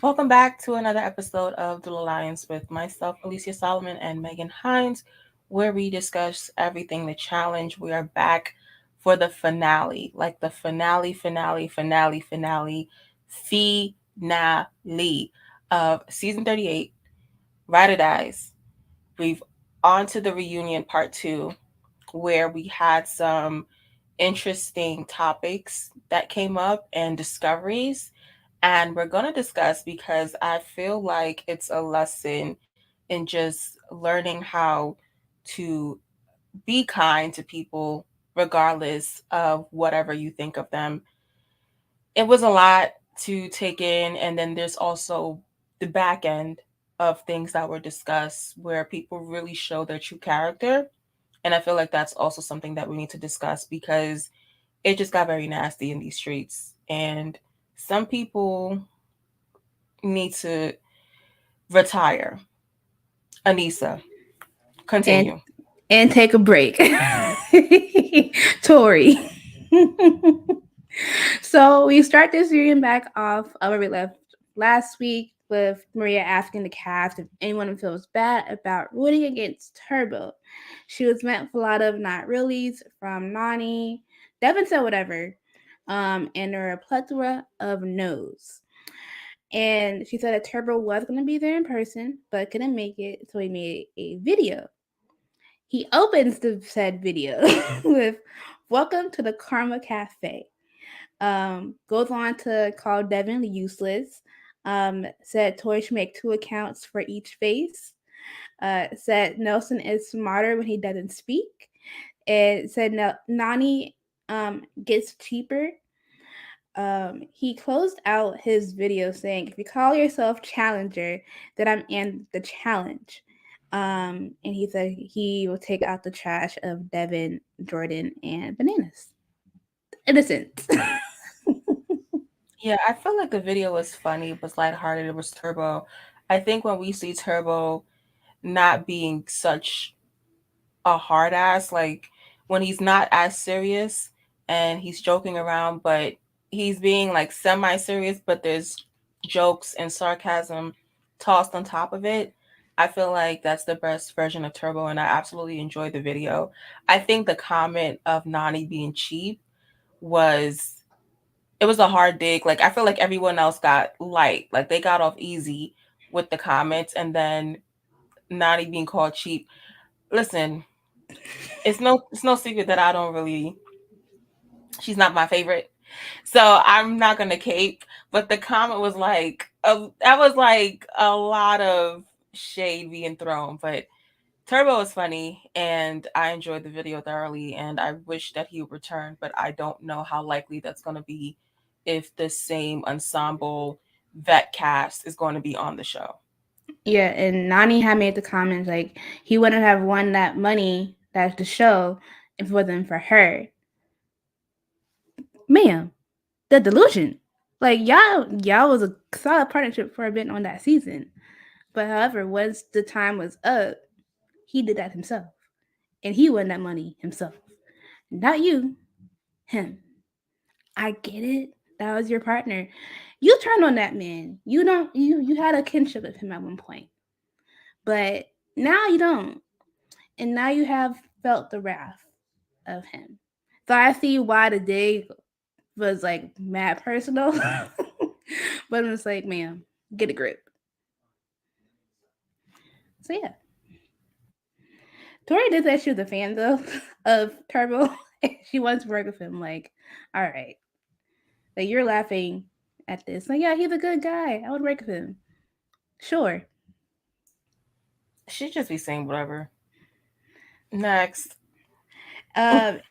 Welcome back to another episode of Duel Alliance with myself, Alicia Solomon, and Megan Hines, where we discuss everything the challenge. We are back for the finale, like the finale of season 38, Ride or Dies. We've on to the reunion part two, where we had some interesting topics that came up and discoveries. And we're going to discuss because I feel like it's a lesson in just learning how to be kind to people, regardless of whatever you think of them. It was a lot to take in. And then there's also the back end of things that were discussed where people really show their true character. And I feel like that's also something that we need to discuss because it just got very nasty in these streets. And some people need to retire. Anissa, and continue. and take a break. Tori. So we start this reading back off of where we left last week with Maria asking the cast if anyone feels bad about rooting against Turbo. She was met with a lot of not reallys from Nani. Devin said whatever. And there were a plethora of no's. And she said that Turbo was going to be there in person, but couldn't make it, so he made a video. He opens the said video with "Welcome to the Karma Cafe." Goes on to call Devin useless. Said Tori should make 2 accounts for each face. Said Nelson is smarter when he doesn't speak. And said Nani gets cheaper. He closed out his video saying, "If you call yourself Challenger, then I'm in the challenge." And he said he will take out the trash of Devin, Jordan, and Bananas. Innocent. Yeah, I feel like the video was funny, it was lighthearted, it was Turbo. I think when we see Turbo not being such a hard ass, like when he's not as serious and he's joking around, but he's being like semi serious, but there's jokes and sarcasm tossed on top of it. I feel like that's the best version of Turbo, and I absolutely enjoyed the video. I think the comment of Nani being cheap was it was a hard dig. Like I feel like everyone else got light, like they got off easy with the comments, and then Nani being called cheap. Listen, it's no secret that I don't really she's not my favorite. So I'm not gonna cape. But the comment was like that was like a lot of shade being thrown. But Turbo was funny and I enjoyed the video thoroughly and I wish that he would return, but I don't know how likely that's gonna be if the same ensemble vet cast is going to be on the show. Yeah, and Nani had made the comments like he wouldn't have won that money, that's the show, if it wasn't for her. Ma'am, the delusion. Like y'all was a solid partnership for a bit on that season. But however, once the time was up, he did that himself. And he won that money himself. Not you, him. I get it. That was your partner. You turned on that man. You had a kinship with him at one point. But now you don't. And now you have felt the wrath of him. So I see why the day was like mad personal. But it's like, ma'am, get a grip. So yeah. Tori did say she was a fan though of Turbo. She wants to work with him. Like, all right, like you're laughing at this. Like, yeah, he's a good guy. I would work with him. Sure. She just be saying whatever. Next. And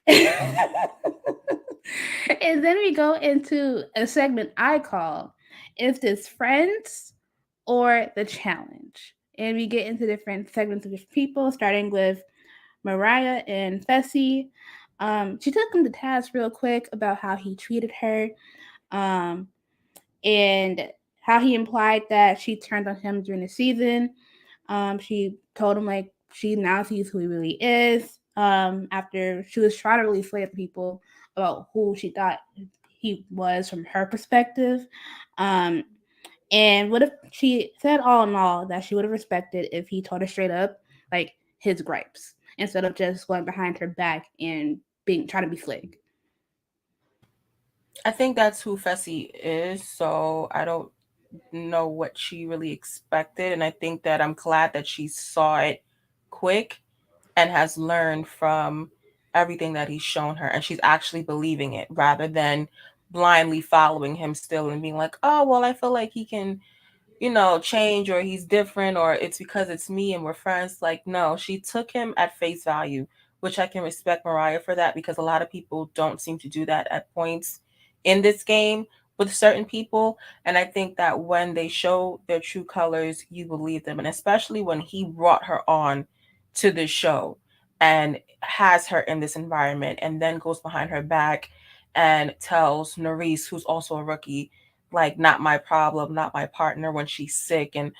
then we go into a segment I call "Is This Friends or the Challenge?" And we get into different segments of different people, starting with Mariah and Fessy. She took him to task real quick about how he treated her, um, and how he implied that she turned on him during the season. She told him like she now sees who he really is. After she was trying to really sway the people about who she thought he was from her perspective. Um, and what if she said all in all that she would have respected if he told her straight up, like his gripes, instead of just going behind her back and being trying to be slick. I think that's who Fessy is, so I don't know what she really expected. And I think that I'm glad that she saw it quick and has learned from everything that he's shown her. And she's actually believing it rather than blindly following him still and being like, oh, well, I feel like he can, change, or he's different, or it's because it's me and we're friends. Like, no, she took him at face value, which I can respect Mariah for that, because a lot of people don't seem to do that at points in this game with certain people. And I think that when they show their true colors, you believe them. And especially when he brought her on to this show and has her in this environment and then goes behind her back and tells Nerys, who's also a rookie, like, not my problem, not my partner when she's sick, and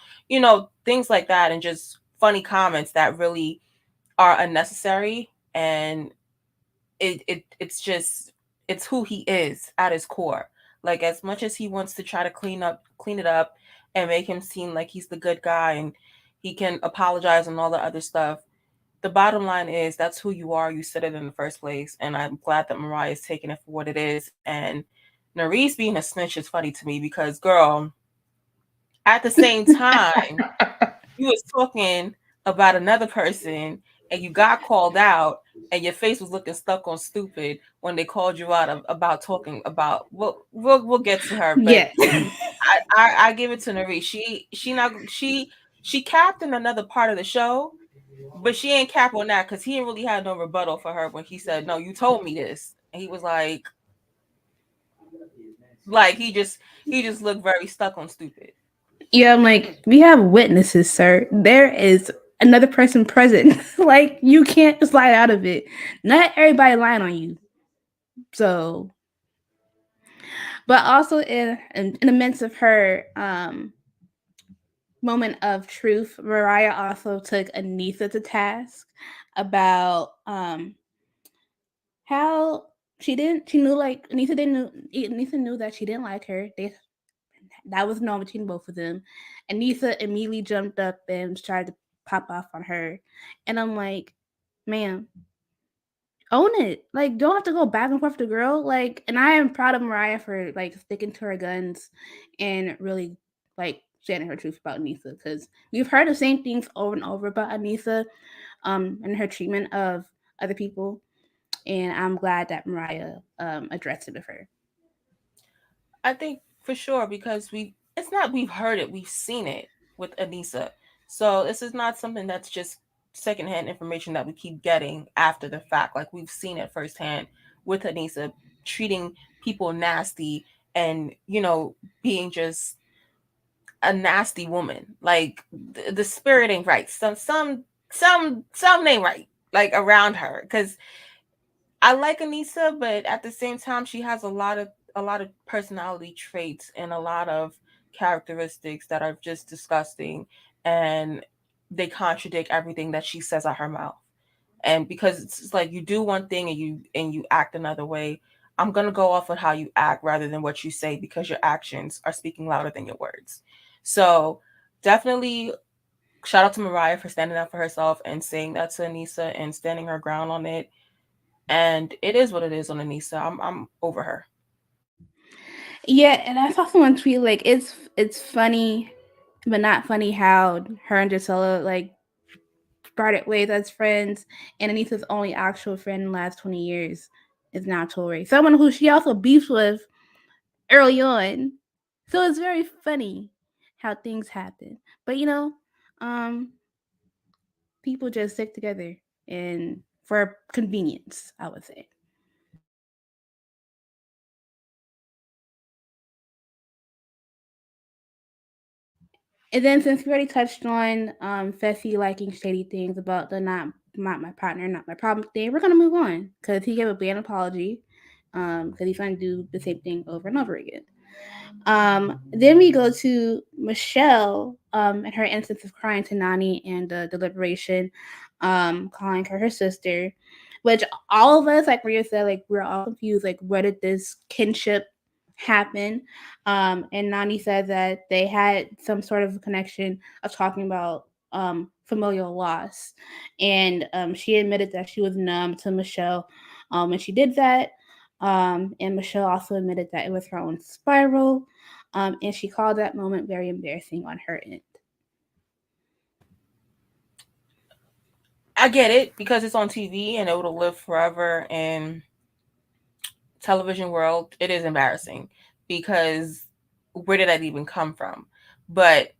things like that, and just funny comments that really are unnecessary. And it's just, it's who he is at his core. Like, as much as he wants to try to clean it up and make him seem like he's the good guy and he can apologize and all the other stuff, the bottom line is that's who you are. You said it in the first place, and I'm glad that Mariah is taking it for what it is. And Nerys being a snitch is funny to me because, girl, at the same time, you was talking about another person and you got called out and your face was looking stuck on stupid when they called you out about talking about, we'll get to her, but Yeah. I give it to Nerys. She capped in another part of the show, but she ain't cap on that because he didn't really have no rebuttal for her when he said, no, you told me this. And he was like he just looked very stuck on stupid. Yeah, I'm like, we have witnesses, sir. There is another person present. Like, you can't slide out of it. Not everybody lying on you. So, but also in the midst of her moment of truth, Mariah also took Anissa to task about how she knew, like, Anissa knew that she didn't like her. That was known between both of them. Anissa immediately jumped up and tried to pop off on her. And I'm like, man, own it. Like, don't have to go back and forth with the girl. Like, and I am proud of Mariah for like sticking to her guns and really like sharing her truth about Anissa, because we've heard the same things over and over about Anissa, and her treatment of other people. And I'm glad that Mariah addressed it with her. I think for sure, because it's not we've heard it, we've seen it with Anissa. So this is not something that's just secondhand information that we keep getting after the fact. Like, we've seen it firsthand with Anissa treating people nasty and, being just a nasty woman. Like, the spirit ain't right. Some ain't right, like, around her. Because I like Anissa, but at the same time, she has a lot of personality traits and a lot of characteristics that are just disgusting, and they contradict everything that she says out her mouth. And because it's like, you do one thing and you act another way, I'm gonna go off of how you act rather than what you say, because your actions are speaking louder than your words. So definitely shout out to Mariah for standing up for herself and saying that to Anissa and standing her ground on it. And it is what it is on Anissa. I'm over her. Yeah, and I saw someone tweet like it's funny, but not funny how her and Gisela like started ways as friends, and Anissa's only actual friend in the last 20 years is now Tori, someone who she also beefs with early on. So it's very funny how things happen. But um, people just stick together and for convenience, I would say. And then since we already touched on Fessy liking shady things about the not my partner, not my problem thing, we're gonna move on because he gave a bland apology. Because he's trying to do the same thing over and over again. Then we go to Michelle and her instance of crying to Nani and the deliberation, calling her sister, which all of us, like Maria said, like we're all confused. Like, where did this kinship happened. And Nani said that they had some sort of connection of talking about familial loss. And she admitted that she was numb to Michelle when she did that. And Michelle also admitted that it was her own spiral. And she called that moment very embarrassing on her end. I get it because it's on TV and it will live forever in television world. It is embarrassing because where did that even come from? But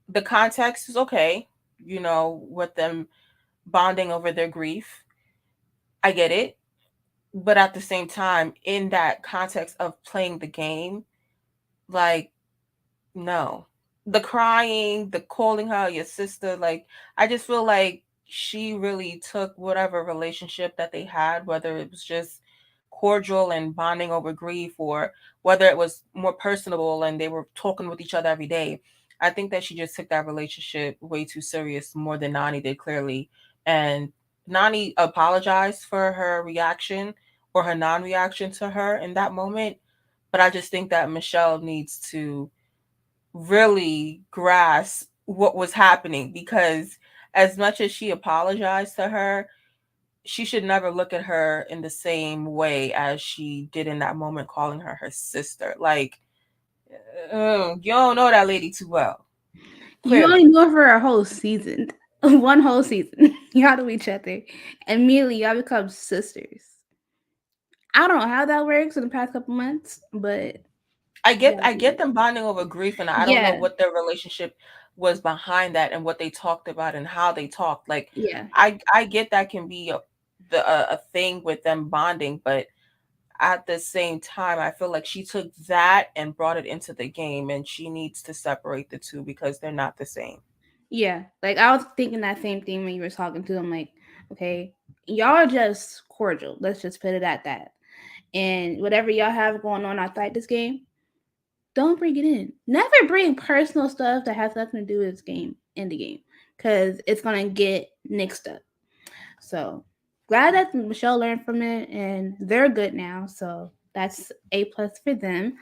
the context is okay, with them bonding over their grief. I get it. But at the same time, in that context of playing the game, like, no. The crying, the calling her your sister, like, I just feel like she really took whatever relationship that they had, whether it was just cordial and bonding over grief, or whether it was more personable and they were talking with each other every day. I think that she just took that relationship way too serious, more than Nani did, clearly. And Nani apologized for her reaction or her non reaction to her in that moment. But I just think that Michelle needs to really grasp what was happening, because as much as she apologized to her, she should never look at her in the same way as she did in that moment, calling her her sister. Like, you don't know that lady too well, You only clearly. knew her for a whole season. One whole season. Y'all know each other. Immediately, y'all become sisters. I don't know how that works in the past couple months, but I get y'all I did get it. them bonding over grief, and I don't know Yeah, what their relationship was behind that and what they talked about and how they talked. Like, yeah, I get that can be a thing with them bonding, but at the same time, I feel like she took that and brought it into the game, and she needs to separate the two because they're not the same. yeah. Like I was thinking that same thing when you were talking to them. Like, okay, y'all are just cordial. Let's just put it at that. And whatever y'all have going on outside this game, don't bring it in. Never bring personal stuff that has nothing to do with this game in the game, because it's gonna get mixed up. So glad that Michelle learned from it and they're good now. So that's a plus for them.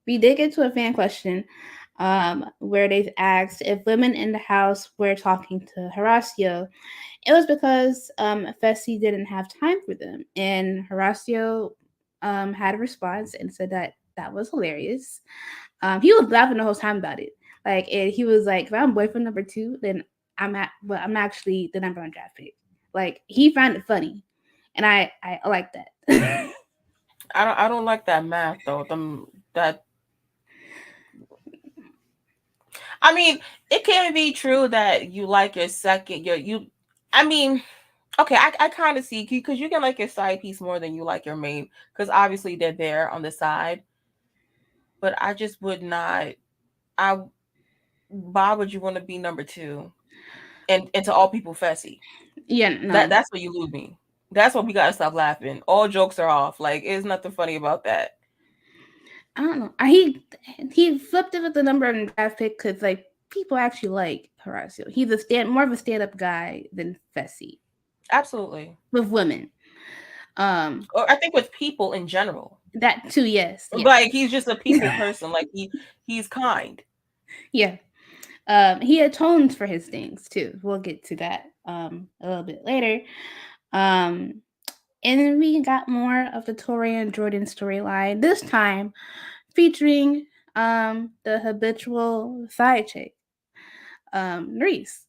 We did get to a fan question where they've asked if women in the house were talking to Horacio. It was because Fessy didn't have time for them. And Horacio had a response and said that that was hilarious. He was laughing the whole time about it. Like, and he was like, if I'm boyfriend number two, then I'm actually the number one draft pick. Like, he found it funny, and I like that. I don't like that math though. That I mean, it can be true that you like your second your you. I mean, okay, I kind of see, because you can like your side piece more than you like your main, because obviously they're there on the side. But I just would not. I Why would you want to be number two and to all people Fessy? Yeah, That no, that's where you lose me. That's why we gotta stop laughing. All jokes are off. Like, there's nothing funny about that. I don't know. He flipped it with the number one draft pick because like people actually like Horacio. He's a more of a stand up guy than Fessy Absolutely. with women. Um, Or I think with people in general. that too. Yes, yes, Like, he's just a people person. Like, he's kind. yeah. He atones for his things too. We'll get to that a little bit later. Um, and then we got more of the Tori and Jordan storyline. This time featuring the habitual side chick, Reese.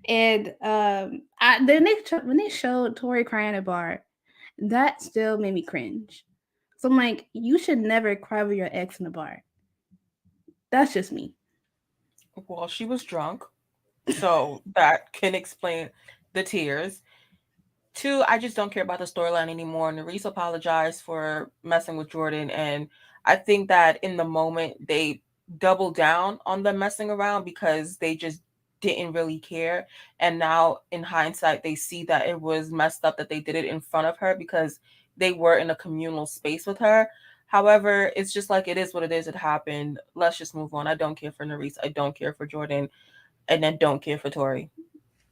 And then when they showed Tori crying at a bar, that still made me cringe. So I'm like, you should never cry with your ex in a bar. That's just me. Well, she was drunk, so that can explain the tears. Two, I just don't care about the storyline anymore. Nerese apologized for messing with Jordan, and I think that in the moment they doubled down on the messing around because they just didn't really care. And now in hindsight, they see that it was messed up that they did it in front of her because they were in a communal space with her. However, it's just like, it is what it is. It happened. Let's just move on. I don't care for Nerese. I don't care for Jordan, and then don't care for Tori.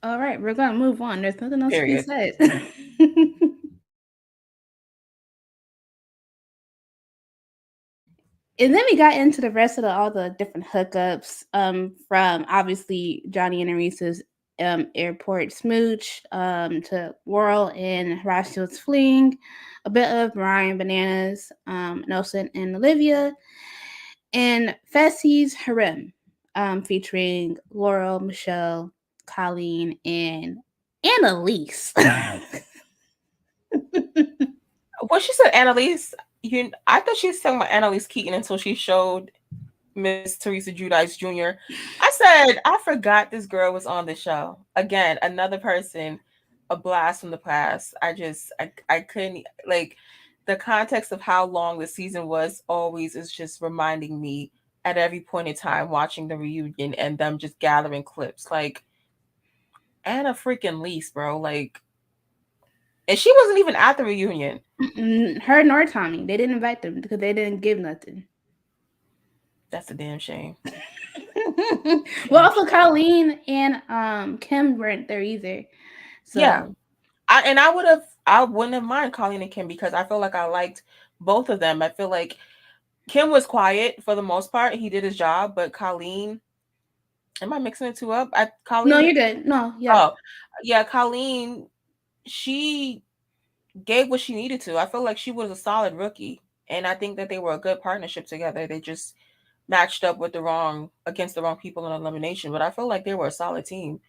All right, we're gonna move on. There's nothing else to be Period. said. And then we got into the rest of all the different hookups, from obviously Johnny and Arisa's airport smooch, to Laurel and Horacio's fling, a bit of Mariah and Bananas, Nelson and Olivia, and Fessy's harem, featuring Laurel, Michelle, Colleen, and Annalise. What she said, Annalise. I thought she was talking about Annalise Keaton until she showed Miss Teresa Judice Jr. I said, I forgot this girl was on the show. Again, another person, a blast from the past. I couldn't, like, the context of how long the season was always is just reminding me at every point in time watching the reunion and them just gathering clips. Like, Anna freaking Lease, bro. Like, and she wasn't even at the reunion. Her nor Tommy. They didn't invite them because they didn't give nothing. That's a damn shame. Well, Damn also shame. Colleen and Kim weren't there either. Yeah. So I wouldn't have mind Colleen and Kim because I feel like I liked both of them. I feel like Kim was quiet for the most part. He did his job, but Colleen, am I mixing the two up? no, Colleen, you're good. No, yeah, oh, yeah, Colleen, she gave what she needed to. I feel like she was a solid rookie, and I think that they were a good partnership together. They just matched up with the wrong against the wrong people in elimination, but I feel like they were a solid team.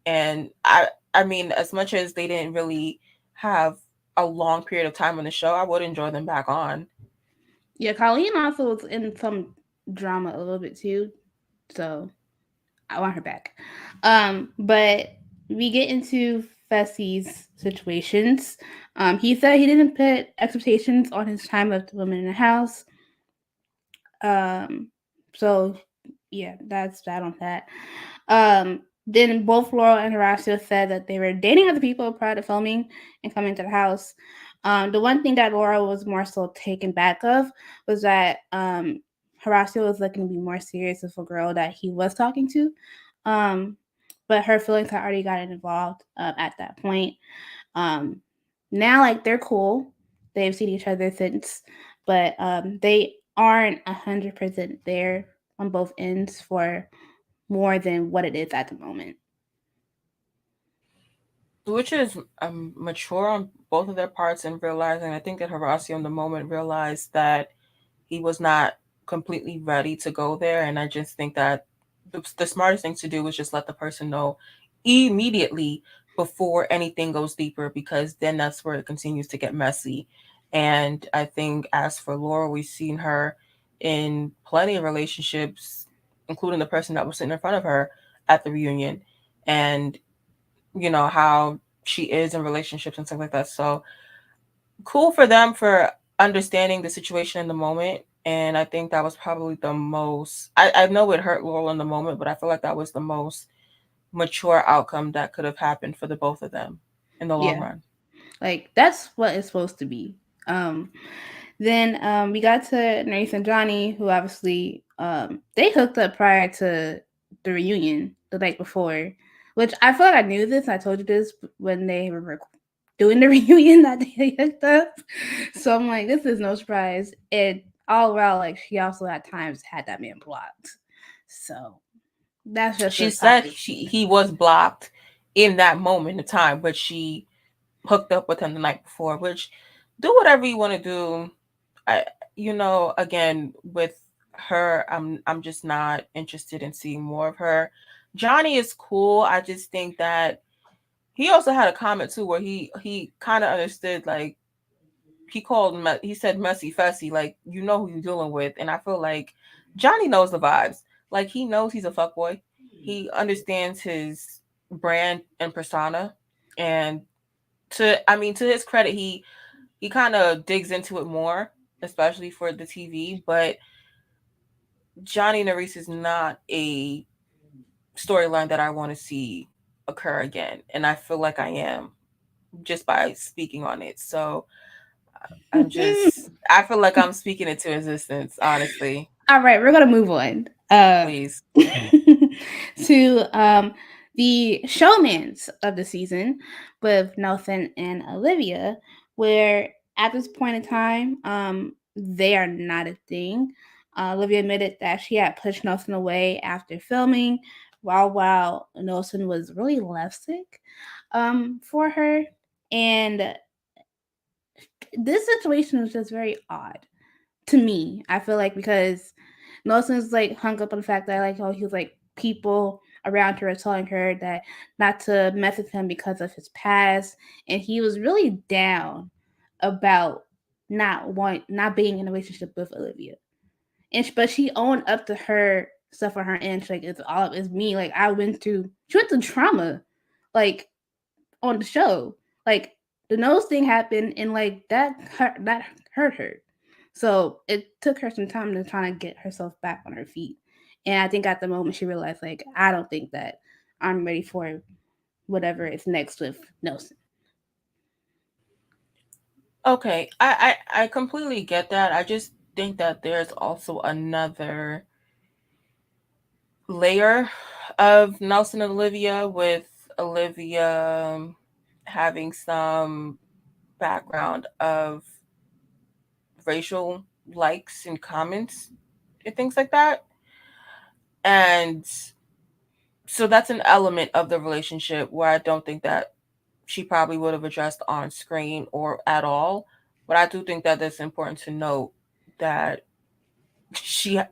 And I mean, as much as they didn't really have a long period of time on the show, I would enjoy them back on. yeah. Colleen also was in some drama a little bit too, so I want her back. But we get into Fessy's situations. He said he didn't put expectations on his time with the women in the house. Um, so yeah, that's that on that. Then both Laurel and Horacio said that they were dating other people prior to filming and coming to the house. The one thing that Laurel was more so taken back of was that Horacio was looking to be more serious with a girl that he was talking to. Um, but her feelings had already gotten involved at that point. Um, Now, like, they're cool. They've seen each other since, but they aren't 100% there on both ends for more than what it is at the moment. Which is mature on both of their parts and realizing. I think that Horacio in the moment realized that he was not completely ready to go there, and I just think that the smartest thing to do was just let the person know immediately before anything goes deeper, because then that's where it continues to get messy. And I think as for Laura, we've seen her in plenty of relationships, including the person that was sitting in front of her at the reunion, and how she is in relationships and stuff like that. So cool for them for understanding the situation in the moment. And I think that was probably the most, I know it hurt Laurel in the moment, but I feel like that was the most mature outcome that could have happened for the both of them in the long Yeah, run. like that's what it's supposed to be. Then we got to Nurse and Johnny, who obviously they hooked up prior to the reunion the night before, which I feel like I knew this. I told you this when they were doing the reunion that they hooked up. So I'm like, this is no surprise. And all around, like she also at times had that man blocked. So that's just She a said topic. he was blocked in that moment in time, but she hooked up with him the night before, which do whatever you want to do. I again with her, I'm just not interested in seeing more of her. Johnny is cool. I just think that he also had a comment too where he kind of understood, like, he said messy fussy, like, who you're dealing with. And I feel like Johnny knows the vibes. Like, he knows he's a fuckboy. He understands his brand and persona. And to his credit, he kind of digs into it more, especially for the TV. But Johnny Nerys is not a storyline that I want to see occur again, and I feel like I am just by speaking on it. So I feel like I'm speaking it to existence, honestly. All right, we're gonna move on. Please. To the showmans of the season with Nelson and Olivia, where at this point in time, they are not a thing. Olivia admitted that she had pushed Nelson away after filming, while Nelson was really lovesick for her. And this situation was just very odd to me. I feel like because Nelson's like hung up on the fact that like, oh, he was like people around her telling her that not to mess with him because of his past, and he was really down about not being in a relationship with Olivia. But she owned up to her stuff on her end. She's like, it's me. Like she went through trauma, like on the show. Like the nose thing happened, and like that hurt her. So it took her some time to try to get herself back on her feet. And I think at the moment she realized, like, I don't think that I'm ready for whatever is next with Nelson. Okay, I completely get that. I just think that there's also another layer of Nelson and Olivia, with Olivia having some background of racial likes and comments and things like that. And so that's an element of the relationship where I don't think that she probably would have addressed on screen or at all. But I do think that it's important to note that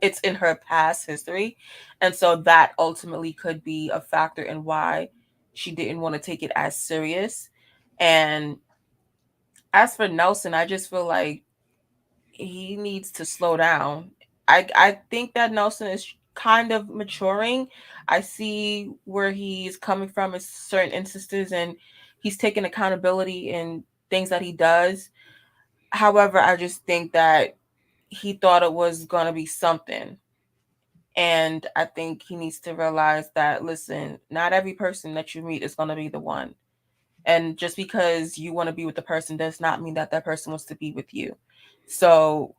it's in her past history, and so that ultimately could be a factor in why she didn't want to take it as serious. And as for Nelson, I just feel like he needs to slow down. I think that Nelson is kind of maturing. I see where he's coming from in certain instances, and he's taking accountability in things that he does. However, I just think that he thought it was going to be something. And I think he needs to realize that, listen, not every person that you meet is going to be the one. And just because you want to be with the person does not mean that that person wants to be with you. So,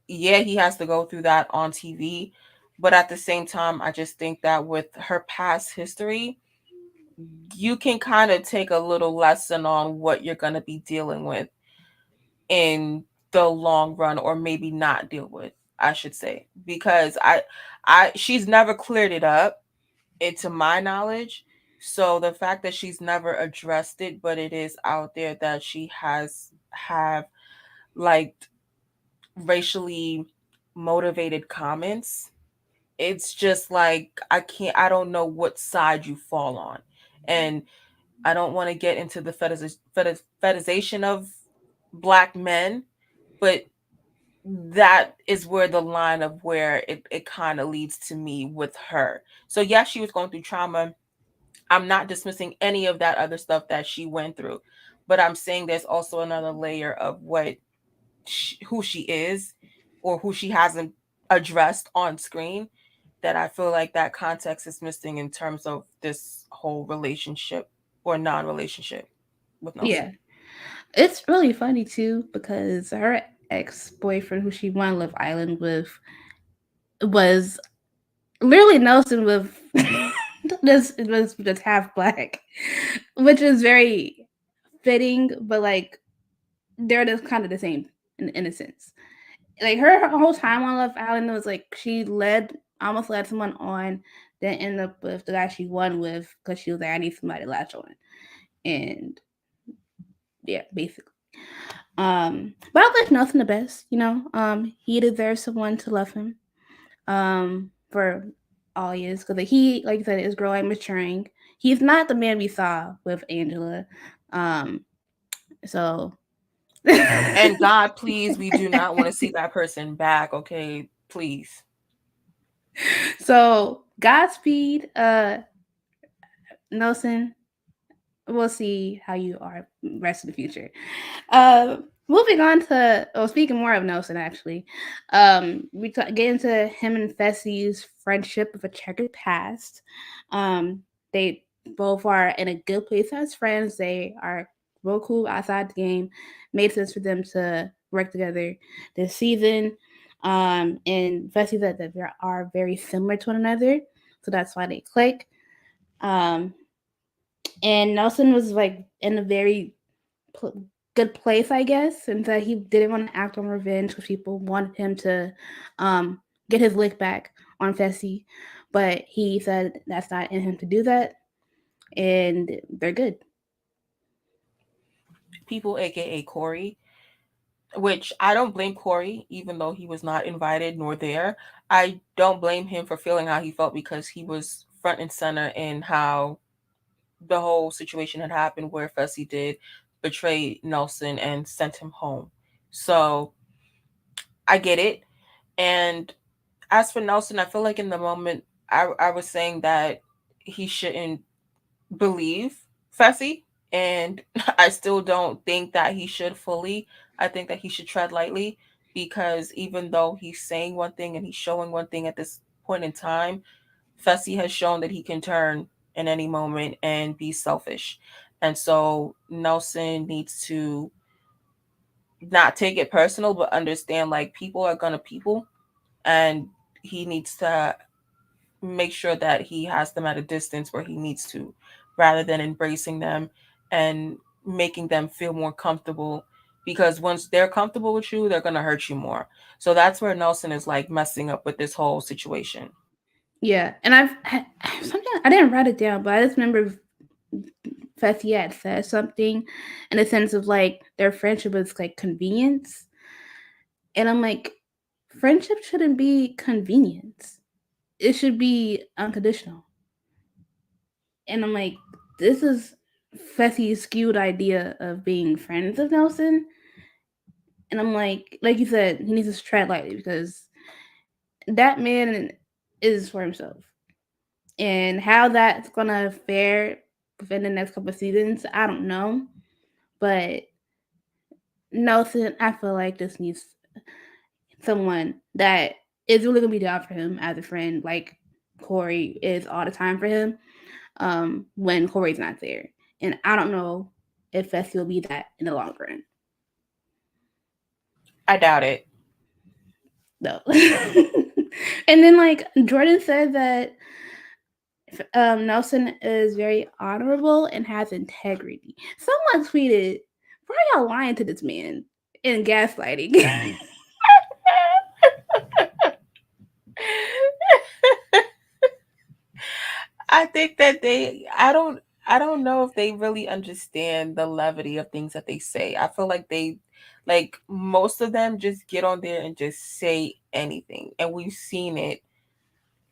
yeah, he has to go through that on TV. But at the same time, I just think that with her past history, you can kind of take a little lesson on what you're going to be dealing with in the long run, or maybe not deal with, I should say, because she's never cleared it up, to my knowledge. So the fact that she's never addressed it, but it is out there that she has have like racially motivated comments, it's just like I don't know what side you fall on. And I don't want to get into the fetishization of black men, but that is where the line of where it kind of leads to me with her. So yeah, she was going through trauma. I'm not dismissing any of that other stuff that she went through, but I'm saying there's also another layer of who she is, or who she hasn't addressed on screen, that I feel like that context is missing in terms of this whole relationship or non-relationship with Nelson. Yeah. It's really funny too because her ex boyfriend, who she won Love Island with, was literally Nelson with this was just half black, which is very fitting. But like they're just kind of the same in a sense. Like her whole time on Love Island was like she almost led someone on, then ended up with the guy she won with because she was like, I need somebody to latch on, and yeah, basically. But I wish Nelson the best. He deserves someone to love him. For all he is, because like you said, is growing, maturing. He's not the man we saw with Angela. Um, so And God, please, we do not want to see that person back. Okay, please. so Godspeed, Nelson. We'll see how you are rest of the future. Uh, Moving on to speaking more of Nelson, actually, get into him and Fessy's friendship of a checkered past. They both are in a good place as friends. They are real cool outside the game. Made sense for them to work together this season. And Fessy said that they are very similar to one another, so that's why they click. Um, and Nelson was like in a very pl- good place, I guess, and that he didn't want to act on revenge because people wanted him to get his lick back on Fessy, but he said that's not in him to do that, and they're good. People, aka Corey, which I don't blame Corey, even though he was not invited nor there. I don't blame him for feeling how he felt because he was front and center in how the whole situation had happened where Fessy did betray Nelson and sent him home. So I get it. And as for Nelson, I feel like in the moment I was saying that he shouldn't believe Fessy, and I still don't think that he should fully. I think that he should tread lightly because even though he's saying one thing and he's showing one thing at this point in time, Fessy has shown that he can turn in any moment and be selfish. And so Nelson needs to not take it personal, but understand like people are gonna people, and he needs to make sure that he has them at a distance where he needs to, rather than embracing them and making them feel more comfortable. Because once they're comfortable with you, they're gonna hurt you more. So that's where Nelson is like messing up with this whole situation. Yeah, and something I didn't write it down, but I just remember Fessy had said something in the sense of like their friendship is like convenience, and I'm like, friendship shouldn't be convenience. It should be unconditional. And I'm like, this is Fessy's skewed idea of being friends with Nelson. And I'm like you said, he needs to tread lightly because that man is for himself. And how that's gonna fare within the next couple of seasons, I don't know. But Nelson, I feel like this needs someone that is really gonna be down for him as a friend, like Corey is all the time for him. When Corey's not there, and I don't know if Fessy will be that in the long run. I doubt it. No. And then like Jordan said that Nelson is very honorable and has integrity. Someone tweeted, "Why are y'all lying to this man and gaslighting?" I think that I don't know if they really understand the levity of things that they say. I feel like they like most of them just get on there and just say anything. And we've seen it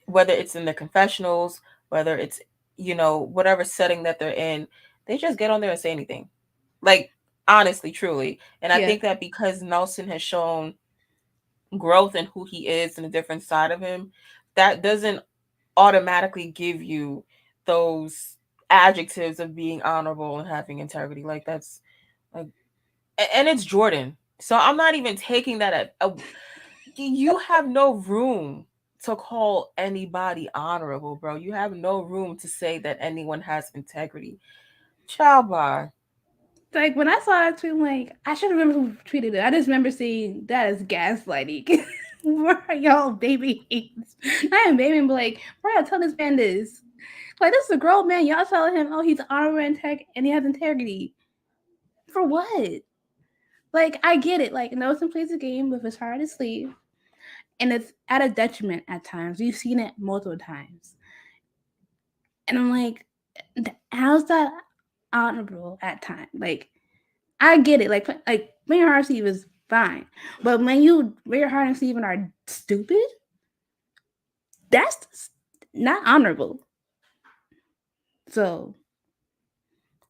whether it's in the confessionals, whether it's whatever setting that they're in, they just get on there and say anything. Like honestly, truly. And I Yeah, think that because Nelson has shown growth in who he is and a different side of him, that doesn't automatically give you those adjectives of being honorable and having integrity. Like that's like, and it's Jordan. So I'm not even taking that you have no room to call anybody honorable, bro. You have no room to say that anyone has integrity. Child bar. like when I saw that tweet, I'm like I should remember who tweeted it. I just remember seeing that as gaslighting. Where are y'all baby? I am baby, but like, why y'all tell this man this? Like this is a grown man. Y'all telling him, oh, he's honorable and he has integrity. For what? Like I get it. Like Nelson plays the game with his heart on his sleeve, and it's at a detriment at times. We've seen it multiple times, and I'm like, how's that honorable at times? Like I get it. Like when your heart on sleeve is fine, but when you wear your heart on sleeve and are stupid, that's not honorable. So,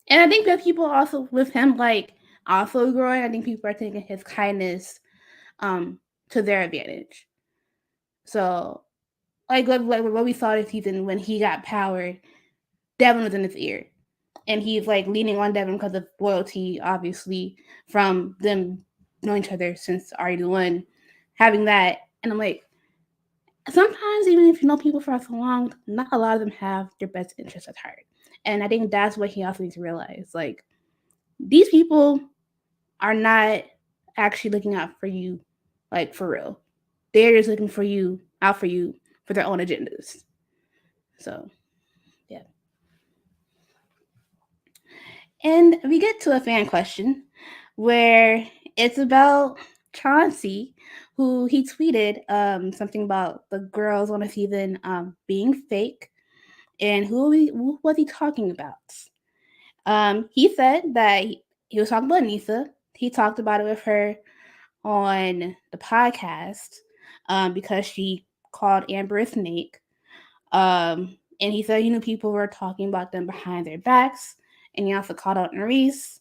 and I think that people also with him like also growing. I think people are taking his kindness um to their advantage. So like what we saw this season when he got power, Devin was in his ear, and he's like leaning on Devin because of loyalty, obviously from them knowing each other since RE1, having that, and I'm like, sometimes even if you know people for so long, not a lot of them have their best interests at heart, and I think that's what he also needs to realize. Like these people are not actually looking out for you, like for real. They're just looking for you out for you for their own agendas. So yeah. And we get to a fan question where it's about Chauncey, who he tweeted something about the girls on a season being fake, and who was he talking about? He said that he was talking about Nisa. He talked about it with her on the podcast because she called Amber a snake. And he said he knew people were talking about them behind their backs. And he also called out Nerese.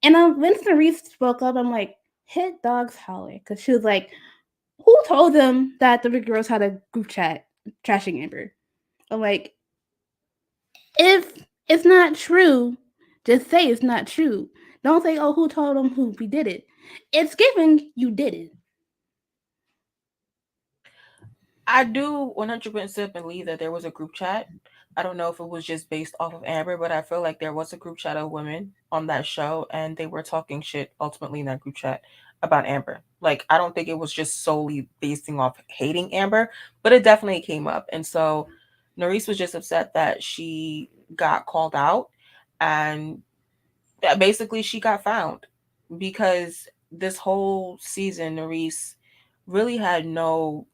And when Nerese spoke up, I'm like, hit dogs holler. Because she was like, who told them that the big girls had a group chat trashing Amber? I'm like, if it's not true, just say it's not true. Don't say, oh, who told them who we did it. It's given you did it. I do 100% believe that there was a group chat. I don't know if it was just based off of Amber, but I feel like there was a group chat of women on that show and they were talking shit ultimately in that group chat about Amber. Like, I don't think it was just solely basing off hating Amber, but it definitely came up. And so Nerese was just upset that she got called out and that basically she got found because this whole season, Nerese really had no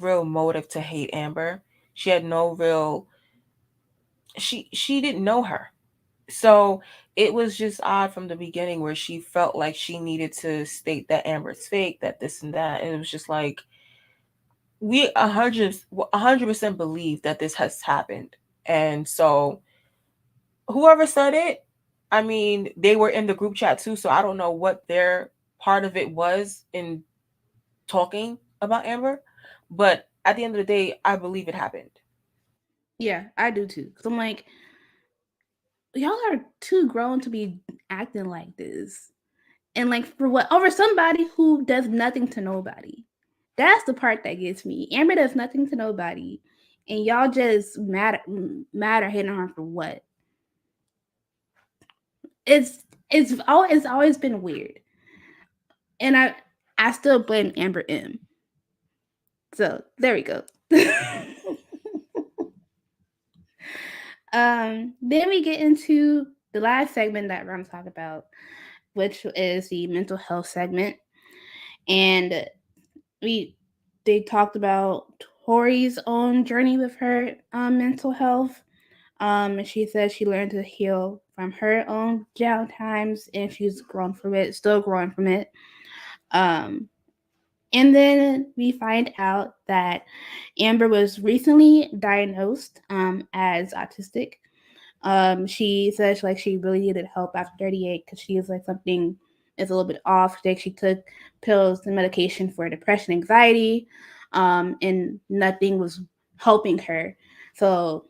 real motive to hate Amber. She had no real she didn't know her. So it was just odd from the beginning where she felt like she needed to state that Amber's fake, that this and that. And it was just like we 100% believe that this has happened. And so whoever said it, I mean, they were in the group chat too, so I don't know what their part of it was in talking about Amber, but at the end of the day, I believe it happened. Yeah, I do too. Because I'm like, y'all are too grown to be acting like this. And like, for what? Over somebody who does nothing to nobody. That's the part that gets me. Amber does nothing to nobody. And y'all just mad or hitting on her for what? It's it's always been weird. And I still blame Amber M. So there we go. Then we get into the last segment that we're going to talk about, which is the mental health segment. And we they talked about Tori's own journey with her mental health. And she said she learned to heal from her own down times, and she's grown from it, still growing from it. Um, and then we find out that Amber was recently diagnosed as autistic. She says like she really needed help after 38 because she was like something is a little bit off. Like she took pills and medication for depression, anxiety, and nothing was helping her. So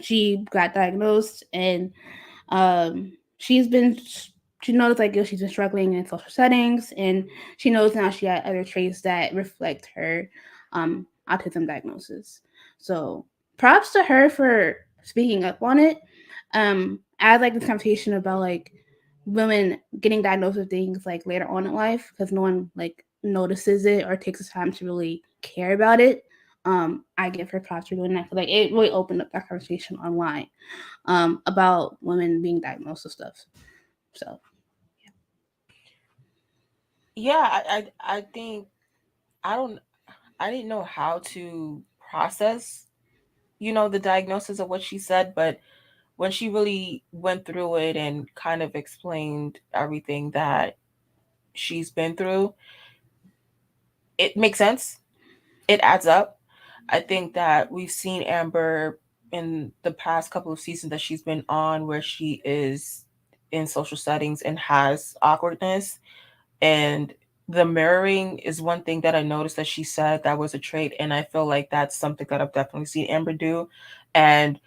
she got diagnosed, and she's been she knows like she's been struggling in social settings, and she knows now she had other traits that reflect her autism diagnosis. So props to her for speaking up on it. I had like this conversation about like women getting diagnosed with things like later on in life because no one like notices it or takes the time to really care about it. I give her props for doing that. Like it really opened up that conversation online about women being diagnosed with stuff. So Yeah, I think I don't I didn't know how to process, the diagnosis of what she said, but when she really went through it and kind of explained everything that she's been through, it makes sense. It adds up. I think that we've seen Amber in the past couple of seasons that she's been on where she is in social settings and has awkwardness. And the mirroring is one thing that I noticed that she said that was a trait. And I feel like that's something that I've definitely seen Amber do. And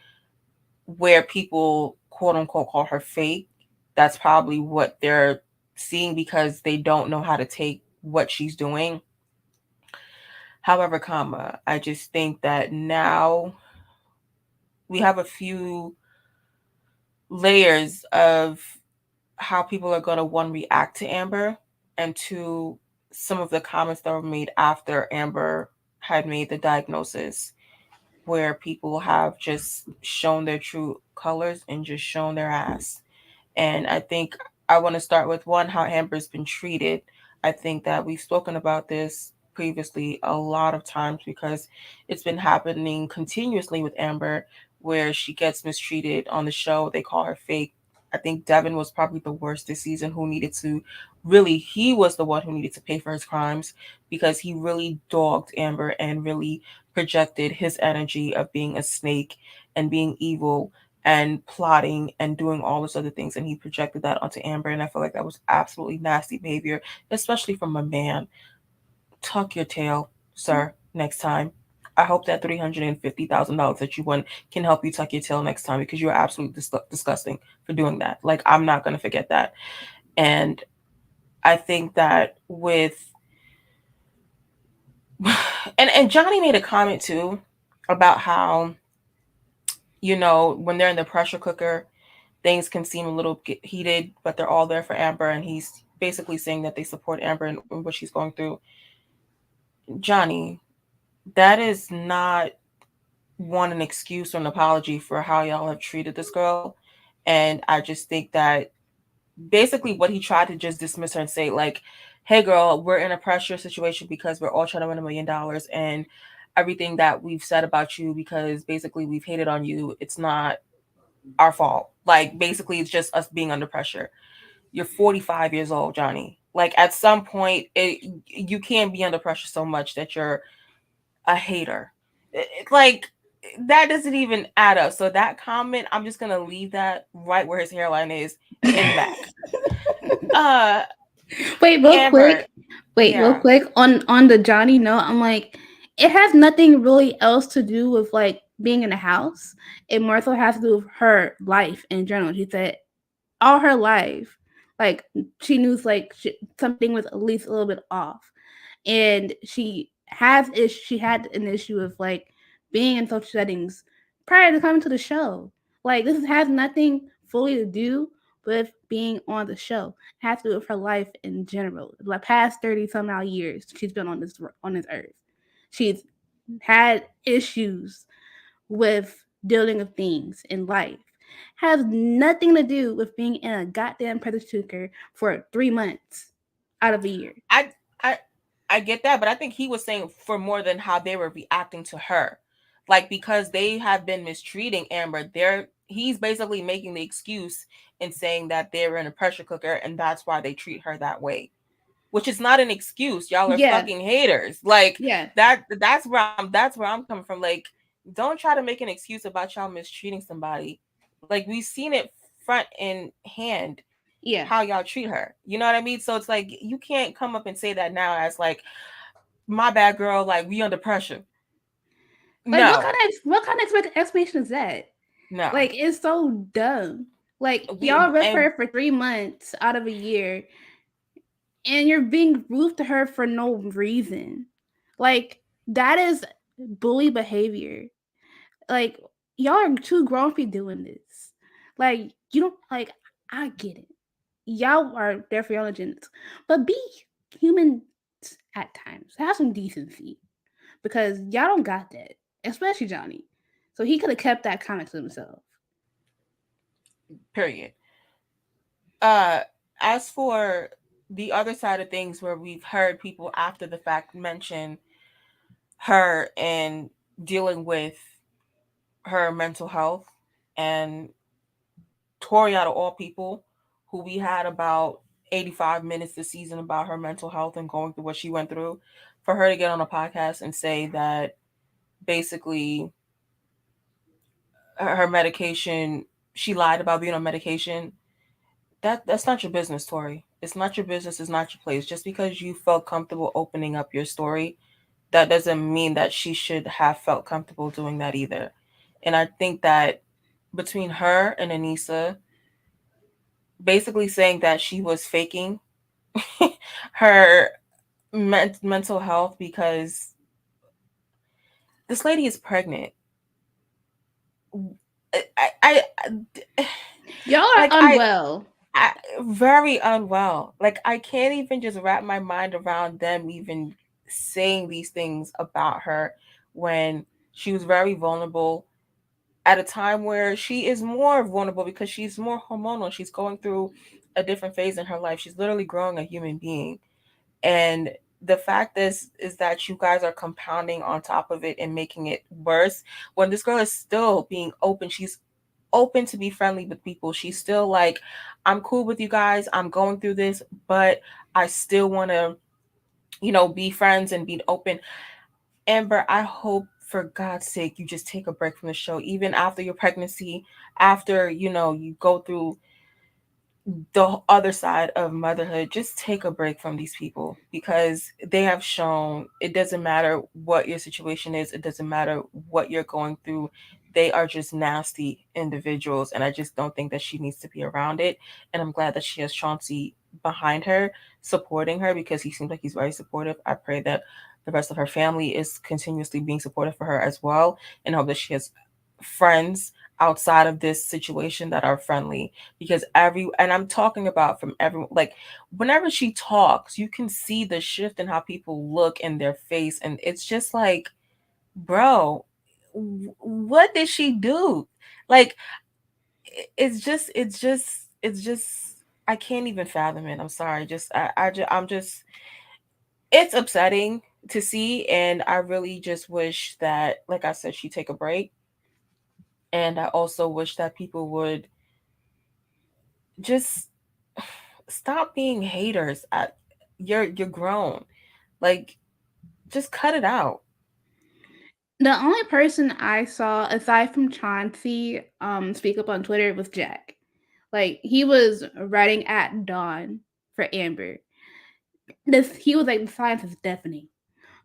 where people quote unquote call her fake, that's probably what they're seeing because they don't know how to take what she's doing. However, I just think that now we have a few layers of how people are going to one react to Amber and two some of the comments that were made after Amber had made the diagnosis where people have just shown their true colors and just shown their ass. And I think I want to start with one how Amber's been treated. I think that we've spoken about this previously a lot of times because it's been happening continuously with Amber, where she gets mistreated on the show. They call her fake. I think Devin was probably the worst this season, who needed to really, he was the one who needed to pay for his crimes because he really dogged Amber and really projected his energy of being a snake and being evil and plotting and doing all those other things, and he projected that onto Amber, and I feel like that was absolutely nasty behavior, especially from a man. Tuck your tail, sir, next time. I hope that $350,000 that you won can help you tuck your tail next time, because you're absolutely disgusting for doing that. Like, I'm not going to forget that. And I think that with and Johnny made a comment too about how, when they're in the pressure cooker, things can seem a little heated, but they're all there for Amber, and he's basically saying that they support Amber and what she's going through. Johnny, that is not an excuse or an apology for how y'all have treated this girl. And I just think that basically what he tried to just dismiss her and say, like, hey girl, we're in a pressure situation because we're all trying to win $1 million, and everything that we've said about you, because basically we've hated on you, it's not our fault. Like, basically it's just us being under pressure. You're 45 years old, Johnny. Like, at some point, you can't be under pressure so much that you're a hater. Like, that doesn't even add up. So that comment, I'm just gonna leave that right where his hairline is, in the back. Uh, Wait, real Amber, quick. Wait, real yeah, quick. On the Johnny note, I'm like, it has nothing really else to do with like being in a house. It more so has to do with her life in general. She said all her life, like she knew like something was at least a little bit off, and she had an issue of like being in social settings prior to coming to the show. Like this has nothing fully to do with being on the show. It has to do with her life in general. The past 30 some odd years she's been on this earth. She's had issues with dealing with things in life. Has nothing to do with being in a goddamn predator cooker for 3 months out of a year. I, I, I get that, but I think he was saying for more than how they were reacting to her, like, because they have been mistreating Amber. He's basically making the excuse and saying that they're in a pressure cooker and that's why they treat her that way, which is not an excuse. Y'all are Yeah, fucking haters. Like, yeah, that's where I'm coming from. Like, don't try to make an excuse about y'all mistreating somebody. Like, we've seen it front and hand yeah. how y'all treat her. You know what I mean? So it's like, you can't come up and say that now as like, my bad girl, like, we under pressure. Like No. what kind of explanation is that? No. Like it's so dumb. Like We y'all with and her for 3 months out of a year, and you're being rude to her for no reason. Like that is bully behavior. Like y'all are too grown to be doing this. Like you don't like. I get it. Y'all are there for your agenda, but be human at times. Have some decency because y'all don't got that, especially Johnny. So he could have kept that comment to himself. period. Uh, as for the other side of things, where we've heard people after the fact mention her and dealing with her mental health, and Tori, out of all people, who we had about 85 minutes this season about her mental health and going through what she went through, for her to get on a podcast and say that basically her medication, she lied about being on medication, that's not your business, Tori. It's not your business, it's not your place. Just because you felt comfortable opening up your story, that doesn't mean that she should have felt comfortable doing that either. And I think that between her and Anissa basically saying that she was faking her mental health because this lady is pregnant. I Y'all are like unwell. I very unwell. Like, I can't even just wrap my mind around them even saying these things about her when she was very vulnerable at a time where she is more vulnerable because she's more hormonal. She's going through a different phase in her life. She's literally growing a human being. And the fact is that you guys are compounding on top of it and making it worse when this girl is still being open. She's open to be friendly with people. She's still like, I'm cool with you guys. I'm going through this, but I still want to, be friends and be open. Amber, I hope for God's sake you just take a break from the show, even after your pregnancy, after, you go through the other side of motherhood. Just take a break from these people because they have shown it doesn't matter what your situation is, it doesn't matter what you're going through. They are just nasty individuals, and I just don't think that she needs to be around it. And I'm glad that she has Chauncey behind her, supporting her, because he seems like he's very supportive. I pray that the rest of her family is continuously being supportive for her as well, and hope that she has friends outside of this situation that are friendly, because and I'm talking about from everyone, like whenever she talks you can see the shift in how people look in their face, and it's just like, bro, what did she do? Like, it's just I can't even fathom it. I'm sorry. Just I'm just it's upsetting to see, and I really just wish that, like I said, she take a break. And I also wish that people would just stop being haters. You're grown. Like, just cut it out. The only person I saw aside from Chauncey speak up on Twitter was Jack. Like he was writing at Dawn for Amber. This he was like the science is deafening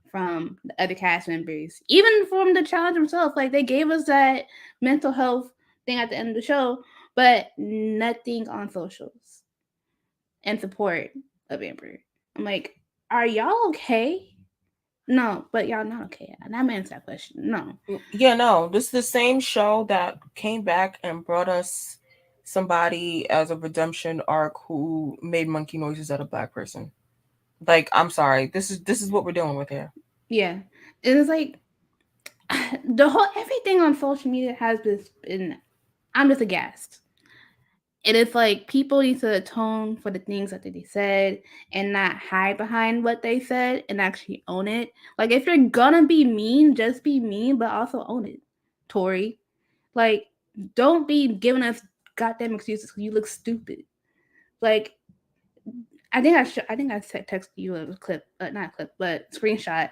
from the other cast members, even from the challenge himself. Like they gave us that mental health thing at the end of the show, but nothing on socials and support of Amber. I'm like, are y'all okay? No, but y'all not okay. And I'm answer that question. No. Yeah, no, this is the same show that came back and brought us somebody as a redemption arc who made monkey noises at a black person. Like, I'm sorry. This is what we're dealing with here. Yeah. And it's like the whole everything on social media has been I'm just aghast. And it's like people need to atone for the things that they said and not hide behind what they said and actually own it. Like if you're gonna be mean, just be mean, but also own it. Tori. Like, don't be giving us goddamn excuses because you look stupid. Like I think I texted you a clip, not a clip, but screenshot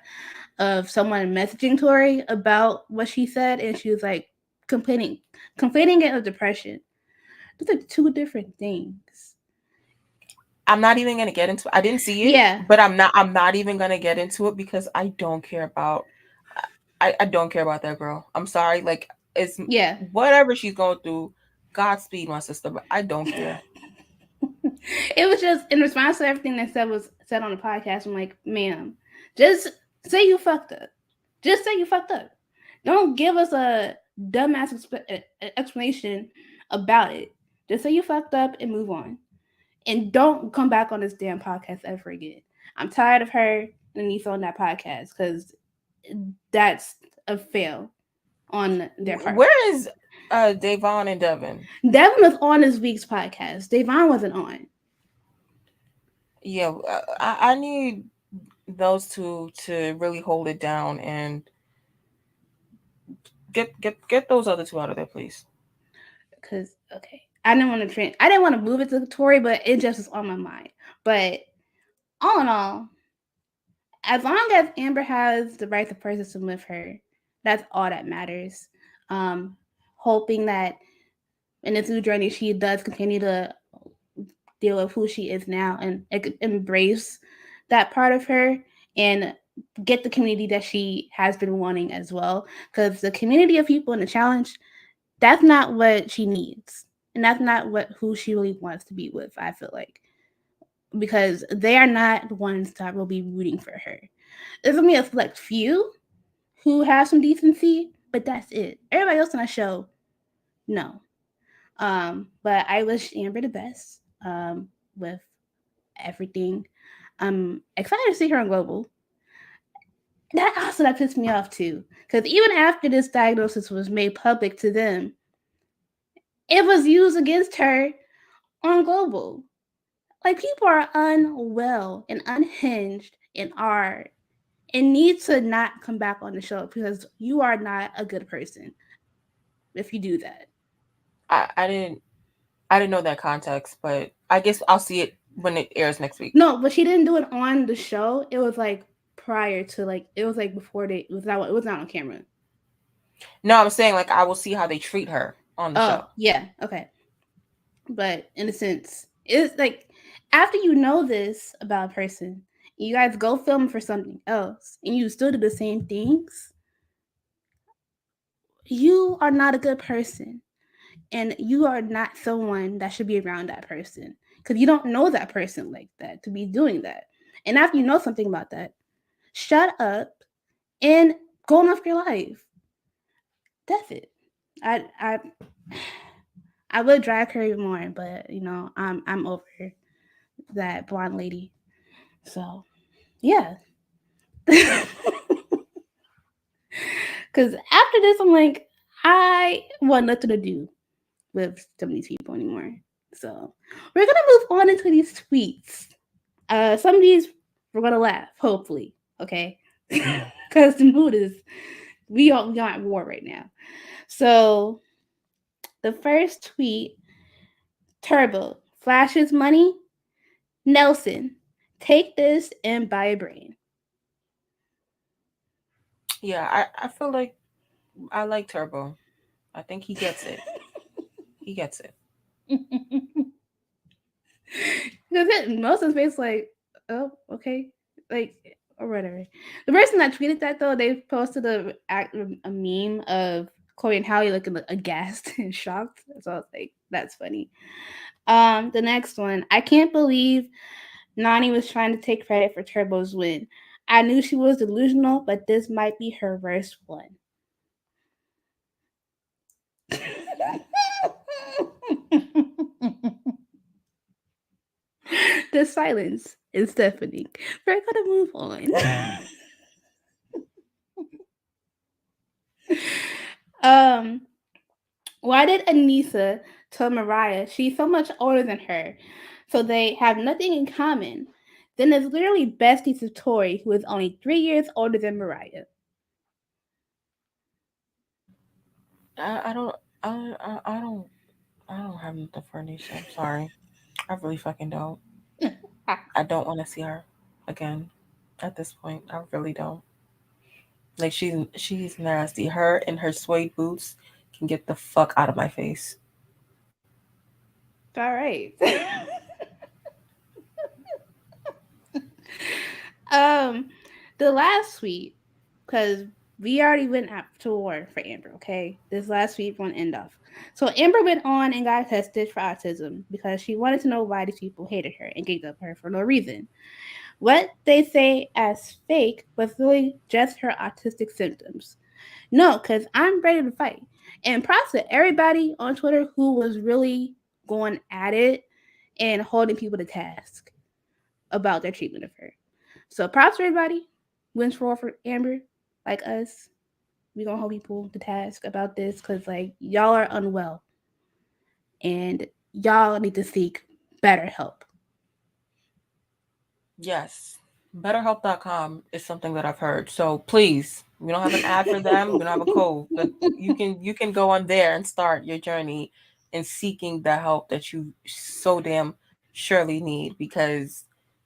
of someone messaging Tori about what she said, and she was like complaining, complaining it of depression. Those are two different things. I'm not even gonna get into. I didn't see it, Yeah, but I'm not even gonna get into it because I don't care about. I don't care about that girl. I'm sorry. Like, it's yeah. whatever she's going through. Godspeed, my sister. But I don't care. It was just in response to everything that was said on the podcast. I'm like, ma'am, just say you fucked up. Just say you fucked up. Don't give us a dumbass explanation about it. Just say you fucked up and move on. And don't come back on this damn podcast ever again. I'm tired of her and me on that podcast because that's a fail on their part. Where is Davon and Devin? Devin was on this week's podcast. Davon wasn't on. Yeah, I need those two to really hold it down and get those other two out of there, please. Because okay, I didn't want to move it to Tori, but it just was on my mind. But all in all, as long as Amber has the right to person with her, that's all that matters. Um, Hoping that in this new journey, she does continue to deal with who she is now and embrace that part of her and get the community that she has been wanting as well. Because the community of people in the challenge, that's not what she needs, and that's not what who she really wants to be with. I feel like because they are not the ones that will be rooting for her. There's gonna be a select few who have some decency, but that's it. Everybody else on the show, no. But I wish Amber the best with everything. I'm excited to see her on Global. That pissed me off too, because even after this diagnosis was made public to them, it was used against her on Global. Like people are unwell and unhinged and need to not come back on the show because you are not a good person if you do that. I didn't know that context, but I guess I'll see it when it airs next week. No, but she didn't do it on the show. It was like prior to like it was like before they it was not on camera. No, I'm saying like I will see how they treat her on the Oh show. yeah, okay. But in a sense, it's like after you know this about a person, you guys go film for something else, and you still do the same things. You are not a good person, and you are not someone that should be around that person because you don't know that person like that to be doing that. And after you know something about that, shut up and go on with your life. That's it. I I would drag her even more, but you know I'm over that blonde lady. So yeah, because after this I'm like I want nothing to do with some of these people anymore. So we're gonna move on into these tweets. Some of these we're gonna laugh, hopefully. Okay, because the mood is we are at war right now. So the first tweet, Turbo flashes money. Nelson, take this and buy a brain. Yeah, I feel like I like Turbo. I think he gets it. He gets it. Because most of his face like, oh, okay, like or whatever. The person that tweeted that though, they posted a meme of Chloe and Howie looking aghast and shocked. So I was like, that's funny. The next one, I can't believe Nani was trying to take credit for Turbo's win. I knew she was delusional, but this might be her worst one. The silence is deafening. We're gonna move on. um, why did Anissa tell Mariah she's so much older than her, so they have nothing in common? Then it's literally besties of Tori, who is only 3 years older than Mariah. I don't I, I don't I don't have nothing for Anisha. I'm sorry. I really fucking don't. I don't want to see her again. At this point, I really don't. Like she's nasty. Her and her suede boots can get the fuck out of my face. All right. um, the last week, because we already went out to war for Amber. Okay, this last week won't end off. So Amber went on and got tested for autism because she wanted to know why these people hated her and gave up her for no reason. What they say as fake was really just her autistic symptoms. No, because I'm ready to fight. And props to everybody on Twitter who was really going at it and holding people to task about their treatment of her. So props to everybody. Wins for Amber, like us. We gonna hold people to task about this because like y'all are unwell and y'all need to seek better help. Yes. BetterHelp.com is something that I've heard. So please, we don't have an ad for them. We don't have a code, but you can go on there and start your journey in seeking the help that you so damn surely need because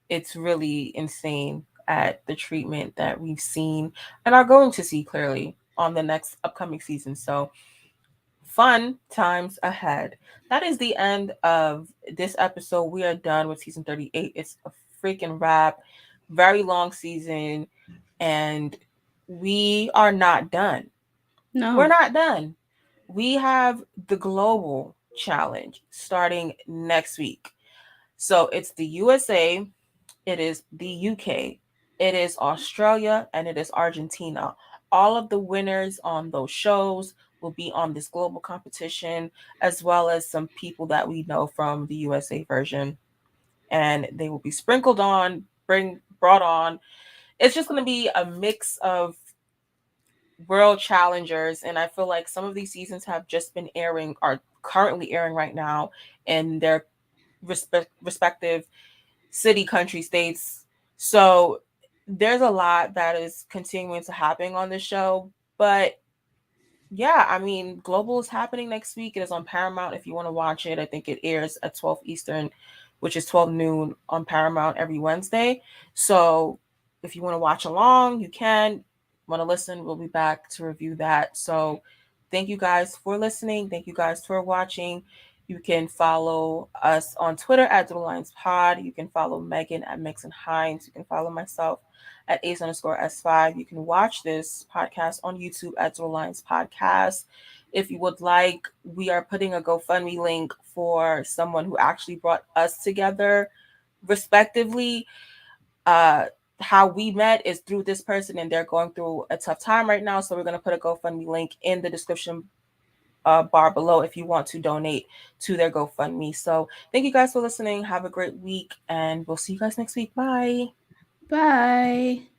it's really insane at the treatment that we've seen and are going to see clearly on the next upcoming season. So fun times ahead. That is the end of this episode. We are done with season 38. It's a freaking wrap. Very long season. And we are not done. We're No, not done. We have the global challenge starting next week. So it's the USA, it is the UK, it is Australia, and it is Argentina. All of the winners on those shows will be on this global competition, as well as some people that we know from the USA version. And they will be sprinkled on, brought on. It's just going to be a mix of world challengers. And I feel like some of these seasons have just been airing, are currently airing right now, and they're respective city, country, states. So there's a lot that is continuing to happen on this show. But yeah, I mean, Global is happening next week. It is on Paramount if you want to watch it. I think it airs at 12 Eastern, which is 12 noon on Paramount every Wednesday. So if you want to watch along, you can. Want to listen, we'll be back to review that. So thank you guys for listening. Thank you guys for watching. You can follow us on Twitter at Duel Lines Pod. You can follow Megan at Mix and Hines. You can follow myself at ace_s5. You can watch this podcast on YouTube at Dual Lines Podcast. If you would like, we are putting a GoFundMe link for someone who actually brought us together, respectively. Uh, how we met is through this person, and they're going through a tough time right now. So we're going to put a GoFundMe link in the description bar below if you want to donate to their GoFundMe. So thank you guys for listening. Have a great week, and we'll see you guys next week. Bye. Bye.